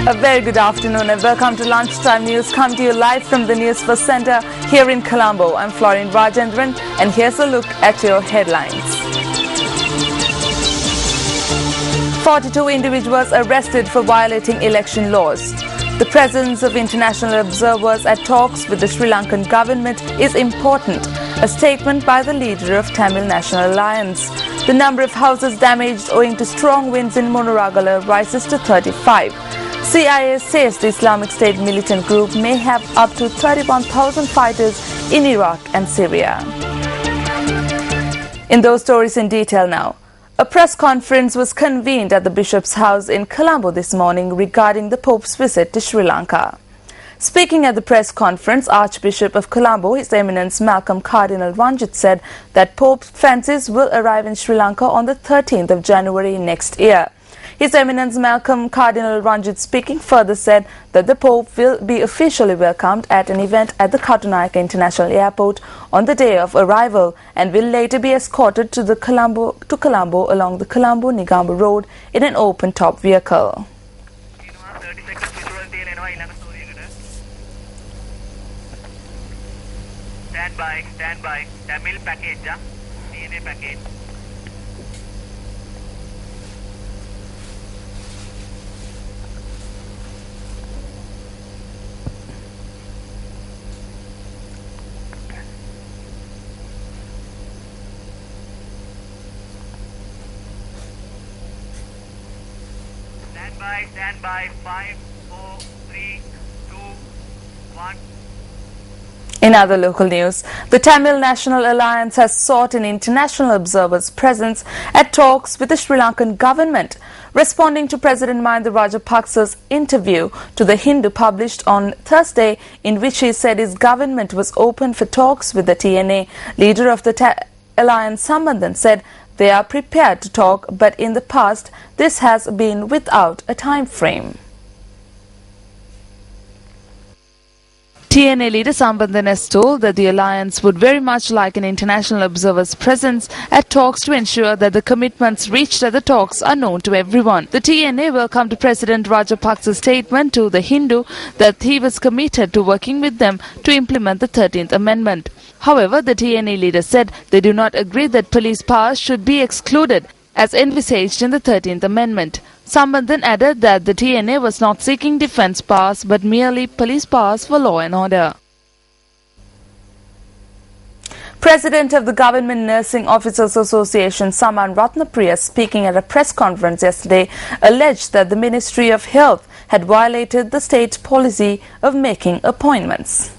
A very good afternoon and welcome to Lunchtime News, come to you live from the Newsfirst Center here in Colombo. I'm Florine Rajendran and here's a look at your headlines. 42 individuals arrested for violating election laws. The presence of international observers at talks with the Sri Lankan government is important, a statement by the leader of Tamil National Alliance. The number of houses damaged owing to strong winds in Monoragala rises to 35. CIA says the Islamic State militant group may have up to 31,000 fighters in Iraq and Syria. In those stories in detail now. A press conference was convened at the Bishop's house in Colombo this morning regarding the Pope's visit to Sri Lanka. Speaking at the press conference, Archbishop of Colombo, His Eminence Malcolm Cardinal Ranjit said that Pope Francis will arrive in Sri Lanka on the 13th of January next year. His Eminence Malcolm Cardinal Ranjit speaking further said that the Pope will be officially welcomed at an event at the Katunayake International Airport on the day of arrival and will later be escorted to Colombo along the Colombo-Negombo Road in an open-top vehicle. Stand by. Tamil package, DNA package. Stand by. 5, 4, 3, 2, 1. In other local news, the Tamil National Alliance has sought an international observer's presence at talks with the Sri Lankan government. Responding to President Mahinda Rajapaksa's interview to The Hindu published on Thursday, in which he said his government was open for talks with the TNA, leader of the alliance Sambandhan said they are prepared to talk, but in the past this has been without a time frame. TNA leader Sambandhan has told that the alliance would very much like an international observer's presence at talks to ensure that the commitments reached at the talks are known to everyone. The TNA welcomed President Rajapaksa's statement to The Hindu that he was committed to working with them to implement the 13th Amendment. However, the TNA leader said they do not agree that police powers should be excluded as envisaged in the 13th Amendment. Sambandhan added that the TNA was not seeking defence powers but merely police powers for law and order. President of the Government Nursing Officers Association Saman Ratnapriya, speaking at a press conference yesterday, alleged that the Ministry of Health had violated the state policy of making appointments.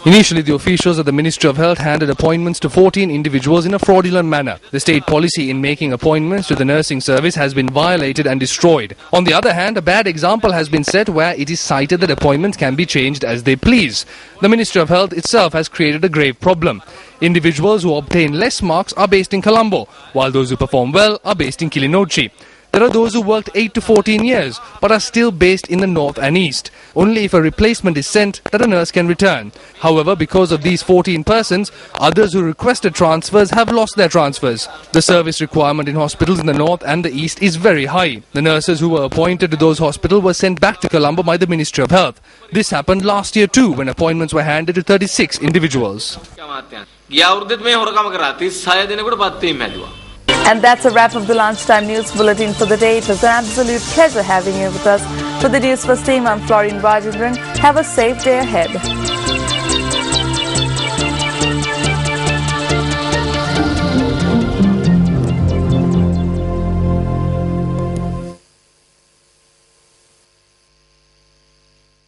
Initially, the officials of the Ministry of Health handed appointments to 14 individuals in a fraudulent manner. The state policy in making appointments to the nursing service has been violated and destroyed. On the other hand, a bad example has been set where it is cited that appointments can be changed as they please. The Ministry of Health itself has created a grave problem. Individuals who obtain less marks are based in Colombo, while those who perform well are based in Kilinochchi. There are those who worked 8 to 14 years but are still based in the north and east. Only if a replacement is sent that a nurse can return. However, because of these 14 persons, others who requested transfers have lost their transfers. The service requirement in hospitals in the north and the east is very high. The nurses who were appointed to those hospitals were sent back to Colombo by the Ministry of Health. This happened last year too, when appointments were handed to 36 individuals. And that's a wrap of the Lunchtime News Bulletin for the day. It was an absolute pleasure having you with us. For the Newsfirst team, I'm Florine Rajendran. Have a safe day ahead.